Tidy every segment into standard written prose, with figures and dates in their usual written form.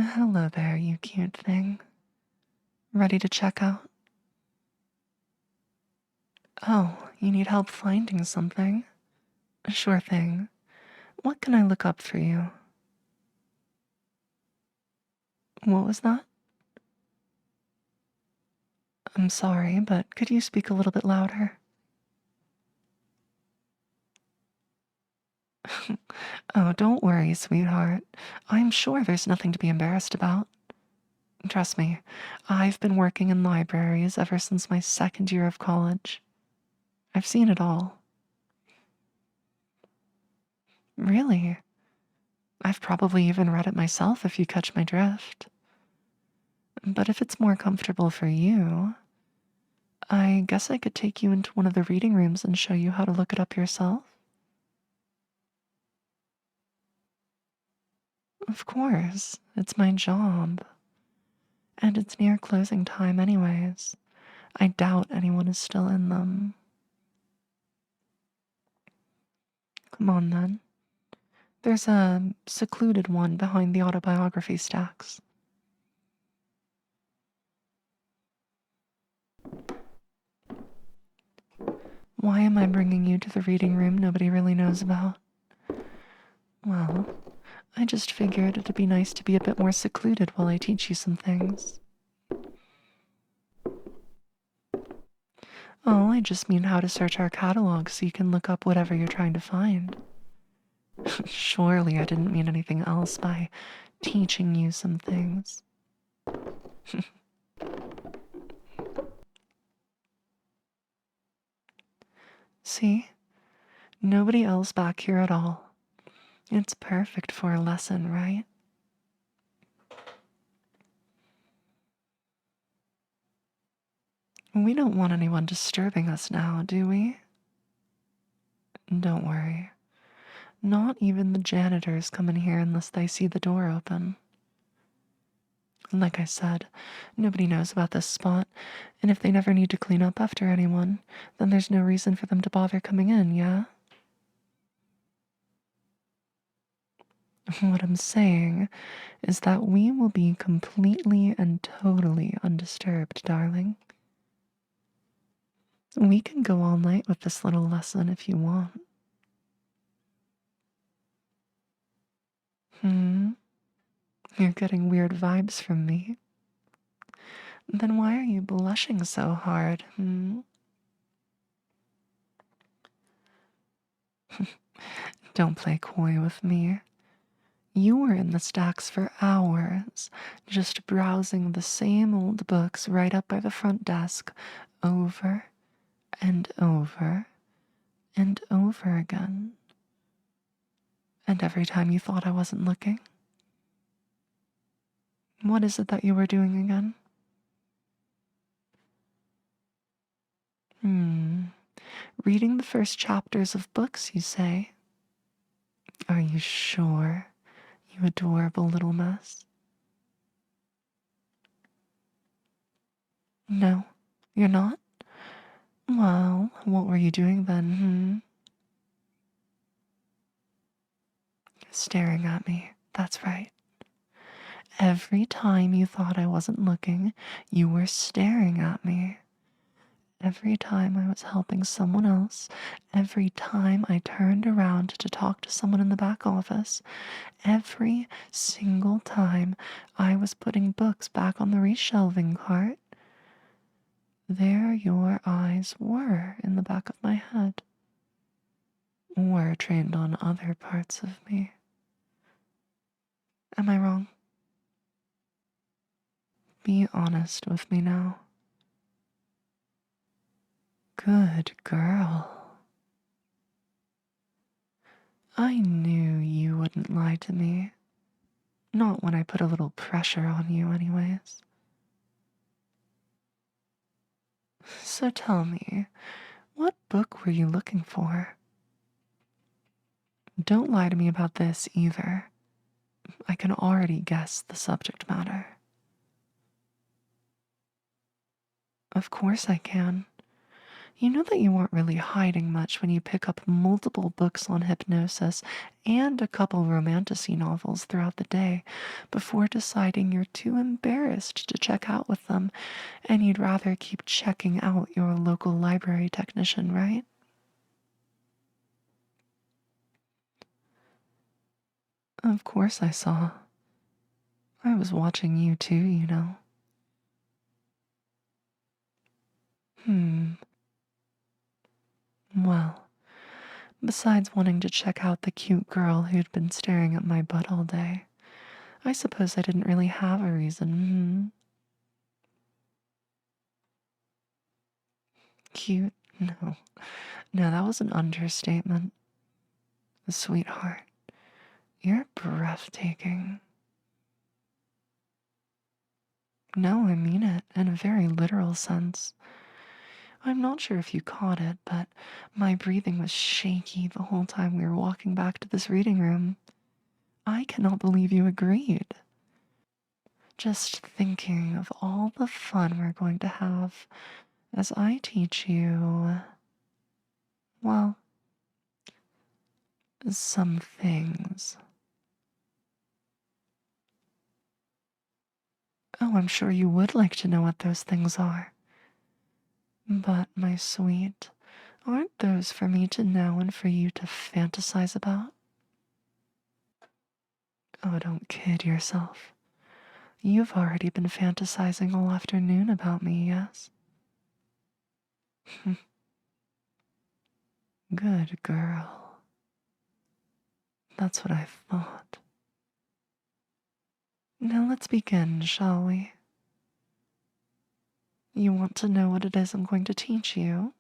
Hello there, you cute thing. Ready to check out? Oh, you need help finding something? Sure thing. What can I look up for you? What was that? I'm sorry, but could you speak a little bit louder? Oh, don't worry, sweetheart. I'm sure there's nothing to be embarrassed about. Trust me, I've been working in libraries ever since my second year of college. I've seen it all. Really? I've probably even read it myself if you catch my drift. But if it's more comfortable for you, I guess I could take you into one of the reading rooms and show you how to look it up yourself. Of course, it's my job. And it's near closing time anyways. I doubt anyone is still in them. Come on then. There's a secluded one behind the autobiography stacks. Why am I bringing you to the reading room nobody really knows about? Well, I just figured it'd be nice to be a bit more secluded while I teach you some things. Oh, I just mean how to search our catalog so you can look up whatever you're trying to find. Surely I didn't mean anything else by teaching you some things. See? Nobody else back here at all. It's perfect for a lesson, right? We don't want anyone disturbing us now, do we? Don't worry. Not even the janitors come in here unless they see the door open. Like I said, nobody knows about this spot, and if they never need to clean up after anyone, then there's no reason for them to bother coming in, yeah? What I'm saying is that we will be completely and totally undisturbed, darling. We can go all night with this little lesson if you want. You're getting weird vibes from me. Then why are you blushing so hard, Don't play coy with me. You were in the stacks for hours, just browsing the same old books right up by the front desk, over and over and over again. And every time you thought I wasn't looking. What is it that you were doing again? Reading the first chapters of books, you say? Are you sure, you adorable little mess? No, you're not? Well, what were you doing then, Staring at me, that's right. Every time you thought I wasn't looking, you were staring at me. Every time I was helping someone else, every time I turned around to talk to someone in the back office, every single time I was putting books back on the reshelving cart, there your eyes were in the back of my head, were trained on other parts of me. Am I wrong? Be honest with me now. Good girl. I knew you wouldn't lie to me. Not when I put a little pressure on you, anyways. So tell me, what book were you looking for? Don't lie to me about this either. I can already guess the subject matter. Of course I can. You know that you aren't really hiding much when you pick up multiple books on hypnosis and a couple romantasy novels throughout the day before deciding you're too embarrassed to check out with them and you'd rather keep checking out your local library technician, right? Of course I saw. I was watching you too, you know. Hmm. Well, besides wanting to check out the cute girl who'd been staring at my butt all day, I suppose I didn't really have a reason. Cute? No. No, that was an understatement. Sweetheart, you're breathtaking. No, I mean it in a very literal sense. I'm not sure if you caught it, but my breathing was shaky the whole time we were walking back to this reading room. I cannot believe you agreed. Just thinking of all the fun we're going to have as I teach you, well, some things. Oh, I'm sure you would like to know what those things are. But, my sweet, aren't those for me to know and for you to fantasize about? Oh, don't kid yourself. You've already been fantasizing all afternoon about me, yes? Good girl. That's what I thought. Now let's begin, shall we? You want to know what it is I'm going to teach you?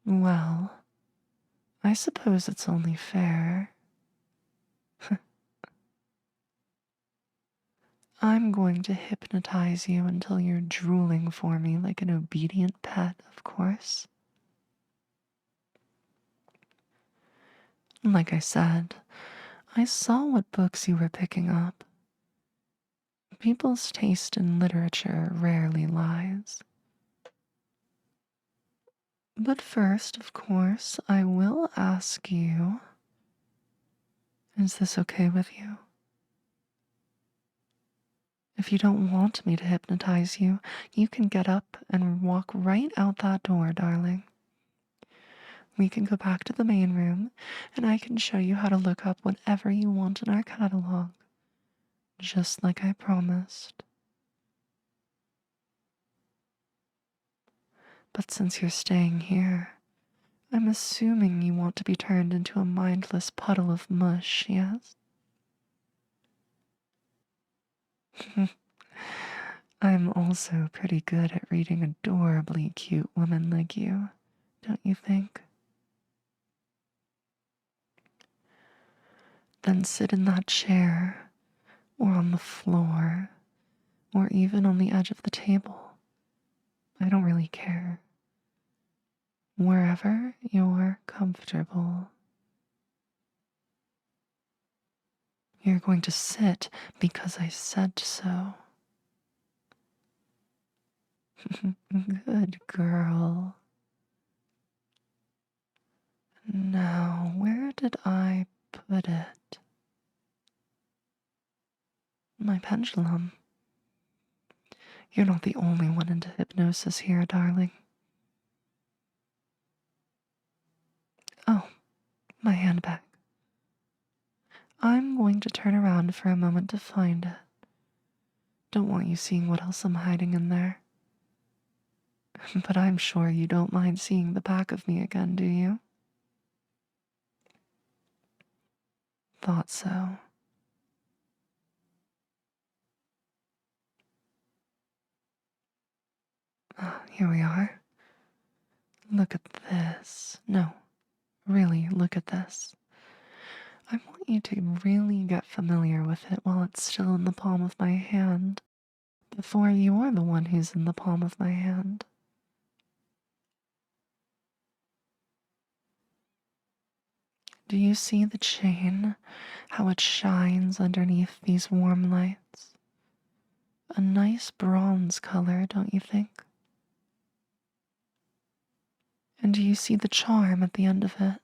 Well, I suppose it's only fair. I'm going to hypnotize you until you're drooling for me like an obedient pet, of course. Like I said, I saw what books you were picking up. People's taste in literature rarely lies. But first, of course, I will ask you, is this okay with you? If you don't want me to hypnotize you, you can get up and walk right out that door, darling. We can go back to the main room, and I can show you how to look up whatever you want in our catalog, just like I promised. But since you're staying here, I'm assuming you want to be turned into a mindless puddle of mush, yes? I'm also pretty good at reading adorably cute women like you, don't you think? Then sit in that chair, or on the floor, or even on the edge of the table. I don't really care. Wherever you're comfortable. You're going to sit because I said so. Good girl. Now, where did I put it? My pendulum. You're not the only one into hypnosis here, darling. Oh, my handbag. I'm going to turn around for a moment to find it. Don't want you seeing what else I'm hiding in there. But I'm sure you don't mind seeing the back of me again, do you? Thought so. Here we are. Look at this. No, really, look at this. I want you to really get familiar with it while it's still in the palm of my hand, before you're the one who's in the palm of my hand. Do you see the chain? How it shines underneath these warm lights? a nice bronze color, don't you think? And do you see the charm at the end of it?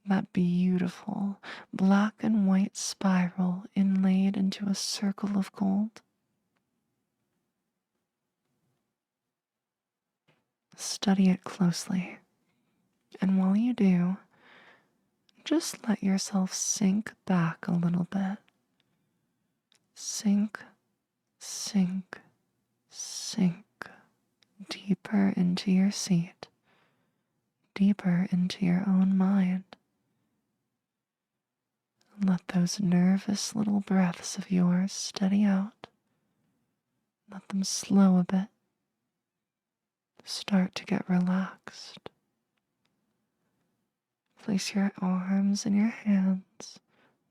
That beautiful black and white spiral inlaid into a circle of gold. Study it closely, and while you do, just let yourself sink back a little bit. Sink, sink, sink deeper into your seat, deeper into your own mind. Let those nervous little breaths of yours steady out. Let them slow a bit. Start to get relaxed. Place your arms and your hands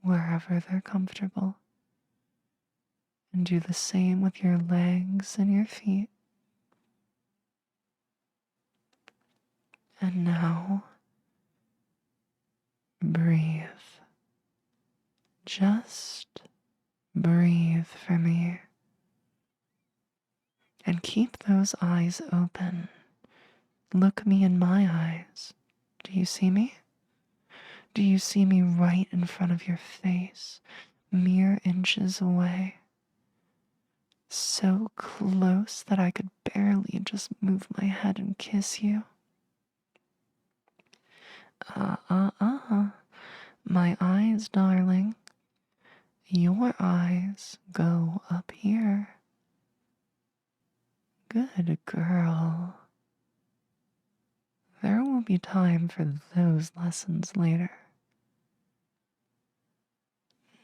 wherever they're comfortable. And do the same with your legs and your feet. And now, breathe. Just breathe for me. And keep those eyes open. Look me in my eyes. Do you see me? Do you see me right in front of your face, mere inches away? So close that I could barely just move my head and kiss you. My eyes, darling. Your eyes go up here. Good girl. There will be time for those lessons later.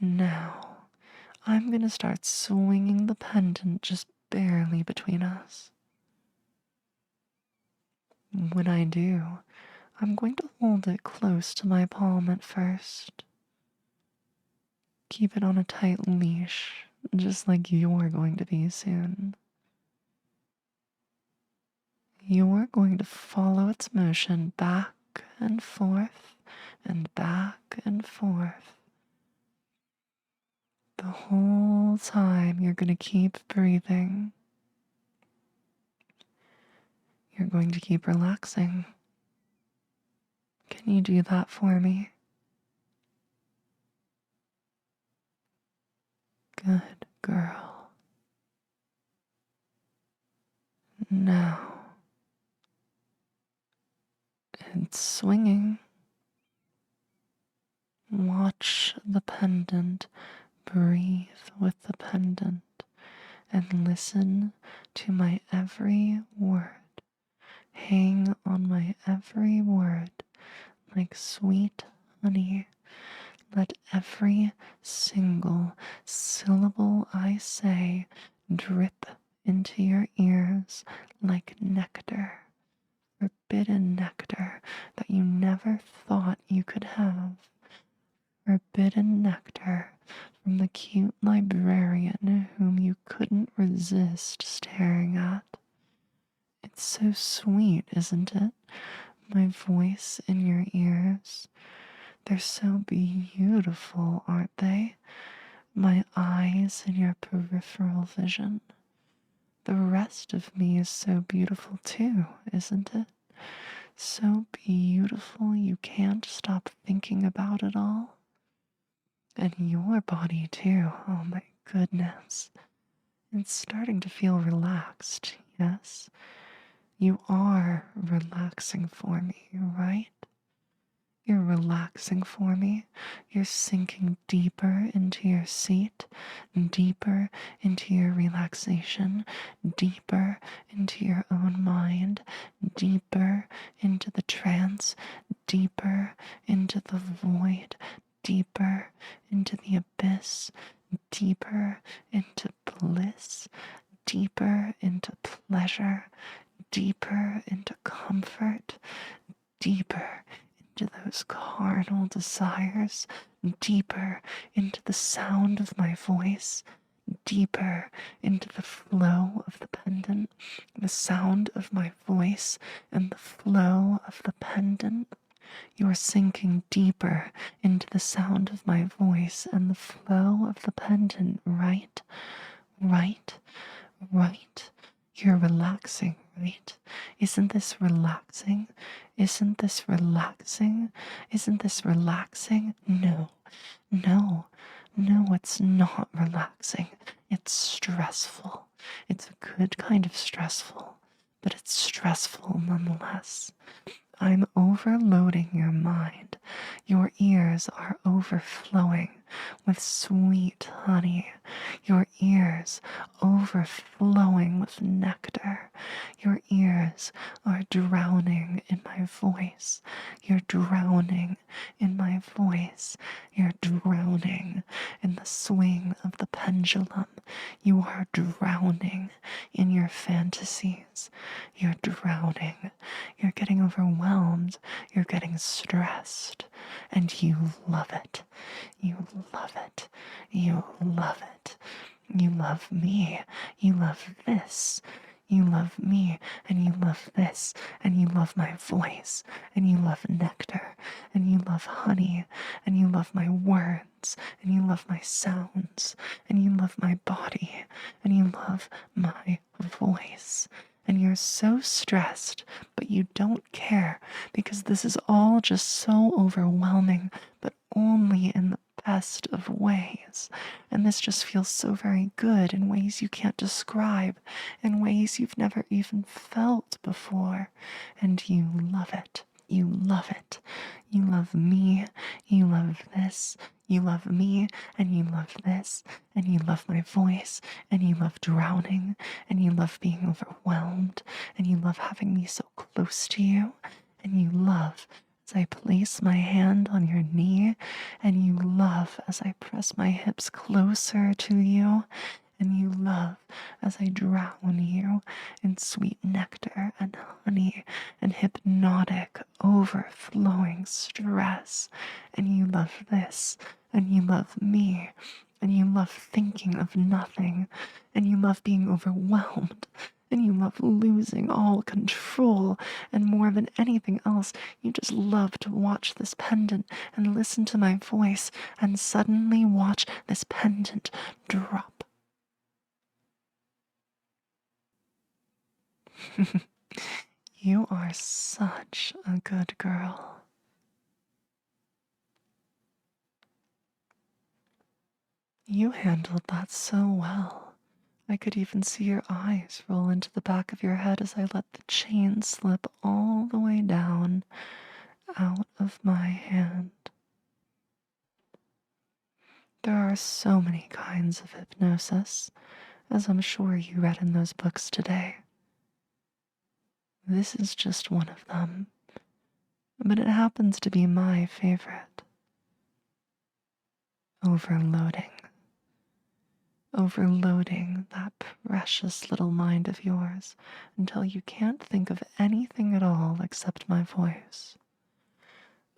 Now, I'm going to start swinging the pendant just barely between us. When I do, I'm going to hold it close to my palm at first. Keep it on a tight leash, just like you're going to be soon. You're going to follow its motion back and forth and back and forth. The whole time you're going to keep breathing. You're going to keep relaxing. Can you do that for me? Good girl. Now, it's swinging. Watch the pendant, breathe with the pendant, and listen to my every word. Hang on my every word like sweet honey. Let every single syllable I say drip into your ears like nectar, forbidden nectar that you never thought you could have. Forbidden nectar from the cute librarian whom you couldn't resist staring at. It's so sweet, isn't it? My voice in your ears. They're so beautiful, aren't they? My eyes in your peripheral vision. The rest of me is so beautiful too, isn't it? So beautiful you can't stop thinking about it all. And your body too, oh my goodness. It's starting to feel relaxed, yes? You are relaxing for me, right? You're relaxing for me. You're sinking deeper into your seat, deeper into your relaxation, deeper into your own mind, deeper into the trance, deeper into the void, deeper into the abyss, deeper into bliss, deeper into pleasure, deeper into comfort, deeper into those carnal desires, deeper into the sound of my voice, deeper into the flow of the pendant, the sound of my voice and the flow of the pendant. You are sinking deeper into the sound of my voice and the flow of the pendant, right? Right? Right? You're relaxing, right? Isn't this relaxing? Isn't this relaxing? Isn't this relaxing? No, no, no, it's not relaxing. It's stressful. It's a good kind of stressful, but it's stressful nonetheless. I'm overloading your mind. Your ears are overflowing with sweet honey. Your ears overflowing with nectar. Your ears are drowning in my voice. You're drowning in my voice. You're drowning in the swing of the pendulum. You are drowning in your fantasies. You're drowning. You're getting overwhelmed. You're getting stressed. And you love it. You love it. You love it. You love me. You love this. You love me, and you love this, and you love my voice, and you love nectar, and you love honey, and you love my words, and you love my sounds, and you love my body, and you love my voice. And you're so stressed, but you don't care because this is all just so overwhelming, but only in the best of ways. And this just feels so very good in ways you can't describe, in ways you've never even felt before. And you love it. You love it. You love me. You love this. You love me, and you love this, and you love my voice, and you love drowning, and you love being overwhelmed, and you love having me so close to you, and you love as I place my hand on your knee, and you love as I press my hips closer to you, and you love as I drown you in sweet nectar and honey and hypnotic, overflowing stress. And you love this, and you love me, and you love thinking of nothing, and you love being overwhelmed, and you love losing all control, and more than anything else, you just love to watch this pendant and listen to my voice, and suddenly watch this pendant drop. You are such a good girl. You handled that so well. I could even see your eyes roll into the back of your head as I let the chain slip all the way down out of my hand. There are so many kinds of hypnosis, as I'm sure you read in those books today. This is just one of them, but it happens to be my favorite. Overloading. Overloading that precious little mind of yours until you can't think of anything at all except my voice.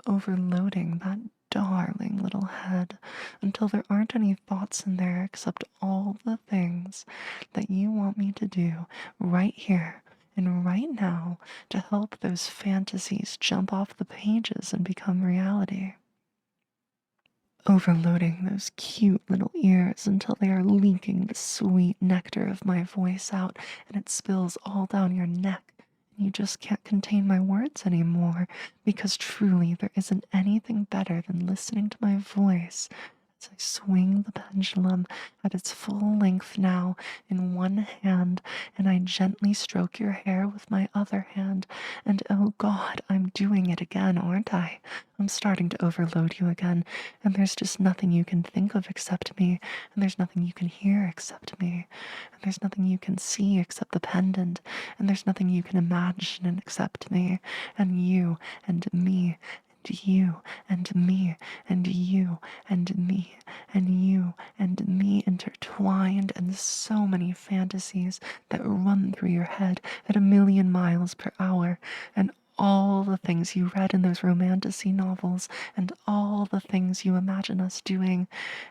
Overloading that darling little head until there aren't any thoughts in there except all the things that you want me to do right here and right now to help those fantasies jump off the pages and become reality. Overloading those cute little ears until they are leaking the sweet nectar of my voice out and it spills all down your neck and you just can't contain my words anymore because truly there isn't anything better than listening to my voice as I swing the pendulum at its full length now in one hand, and I gently stroke your hair with my other hand, and oh God, I'm doing it again, aren't I? I'm starting to overload you again, and there's just nothing you can think of except me, and there's nothing you can hear except me, and there's nothing you can see except the pendant, and there's nothing you can imagine except me, and you, and me, you and me and you and me and you and me intertwined, and so many fantasies that run through your head at 1,000,000 miles per hour, and all the things things you read in those romantasy novels, and all the things you imagine us doing,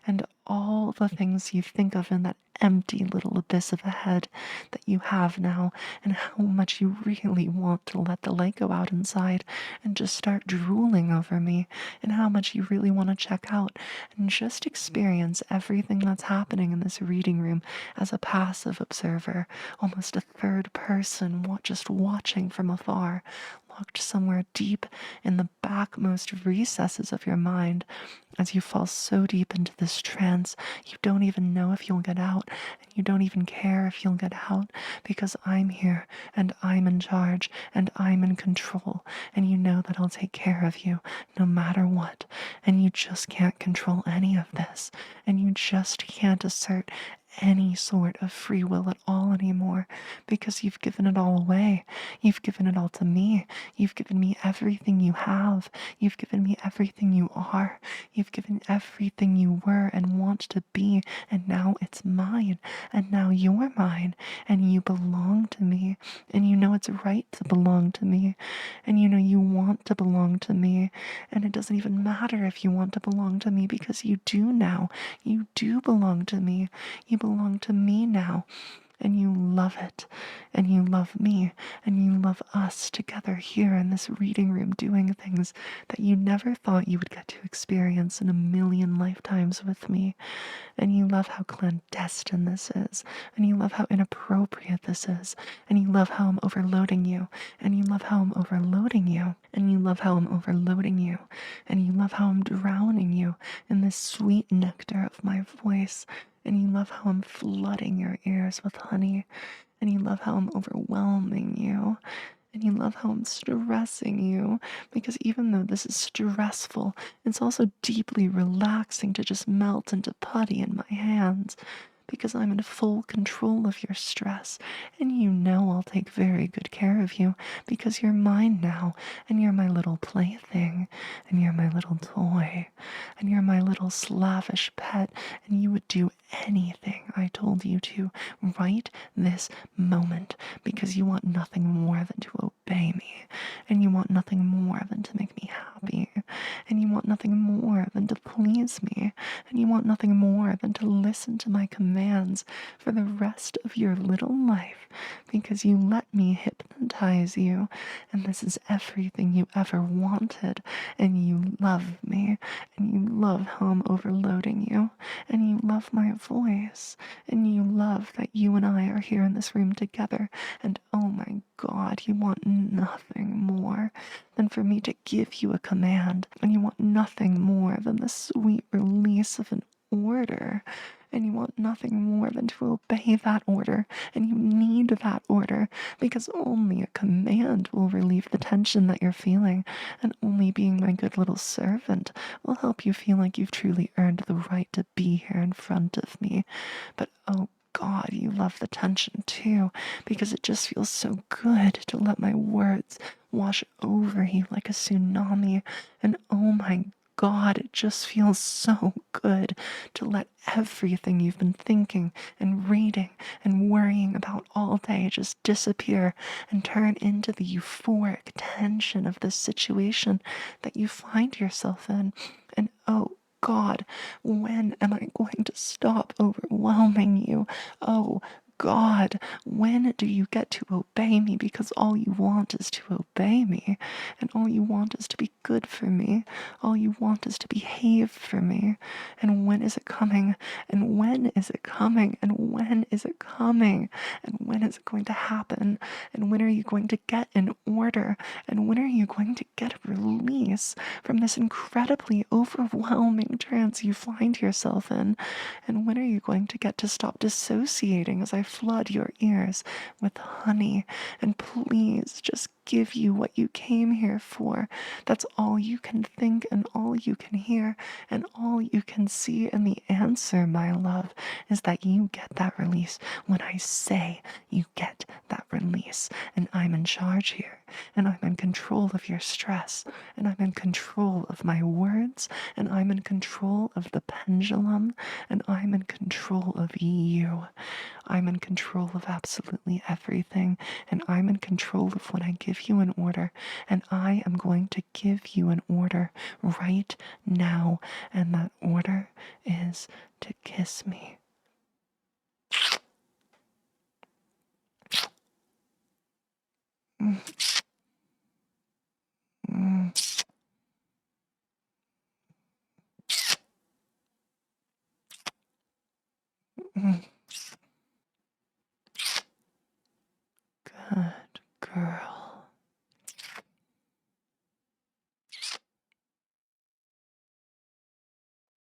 and all the things you think of in that empty little abyss of a head that you have now, and how much you really want to let the light go out inside and just start drooling over me, and how much you really want to check out and just experience everything that's happening in this reading room as a passive observer, almost a third person, just watching from afar, locked somewhere deep in the backmost recesses of your mind. As you fall so deep into this trance, you don't even know if you'll get out, and you don't even care if you'll get out, because I'm here, and I'm in charge, and I'm in control, and you know that I'll take care of you no matter what, and you just can't control any of this, and you just can't assert any sort of free will at all anymore, because you've given it all away. You've given it all to me. You've given me everything you have. You've given me everything you are. You've given everything you were and want to be, and now it's mine, and now you're mine, and you belong to me, and you know it's right to belong to me, and you know you want to belong to me, and it doesn't even matter if you want to belong to me, because you do now. You do belong to me. You belong to me now, and you love it, and you love me, and you love us together here in this reading room doing things that you never thought you would get to experience in a million lifetimes with me. And you love how clandestine this is, and you love how inappropriate this is, and you love how I'm overloading you, and you love how I'm overloading you, and you love how I'm overloading you, and you love how I'm drowning you in this sweet nectar of my voice, and you love how I'm flooding your ears with honey, and you love how I'm overwhelming you, and you love how I'm stressing you, because even though this is stressful, it's also deeply relaxing to just melt into putty in my hands, because I'm in full control of your stress, and you know I'll take very good care of you, because you're mine now, and you're my little plaything, and you're my little toy, and you're my little slavish pet, and you would do anything I told you to right this moment, because you want nothing more than to obey me, and you want nothing more than to make me happy, and you want nothing more than to please me, and you want nothing more than to listen to my commands for the rest of your little life, because you let me hypnotize you, and this is everything you ever wanted, and you love me, and you love how I'm overloading you, and you love my voice, and you love that you and I are here in this room together, and oh my God, you want nothing more than for me to give you a command, and you want nothing more than the sweet release of an order, and you want nothing more than to obey that order, and you need that order, because only a command will relieve the tension that you're feeling, and only being my good little servant will help you feel like you've truly earned the right to be here in front of me. But oh God, you love the tension too, because it just feels so good to let my words wash over you like a tsunami, and oh my God, it just feels so good to let everything you've been thinking and reading and worrying about all day just disappear and turn into the euphoric tension of this situation that you find yourself in. And oh God, when am I going to stop overwhelming you? Oh God, when do you get to obey me? Because all you want is to obey me, and all you want is to be good for me. All you want is to behave for me. And when is it coming? And when is it coming? And when is it coming? And when is it going to happen? And when are you going to get an order? And when are you going to get a release from this incredibly overwhelming trance you find yourself in? And when are you going to get to stop dissociating as I flood your ears with honey? And please just give you what you came here for. That's all you can think and all you can hear and all you can see. And the answer, my love, is that you get that release when I say you get that release. And I'm in charge here, and I'm in control of your stress, and I'm in control of my words, and I'm in control of the pendulum, and I'm in control of you. I'm in control of absolutely everything, and I'm in control of when I give give you an order, and I am going to give you an order right now, and that order is to kiss me.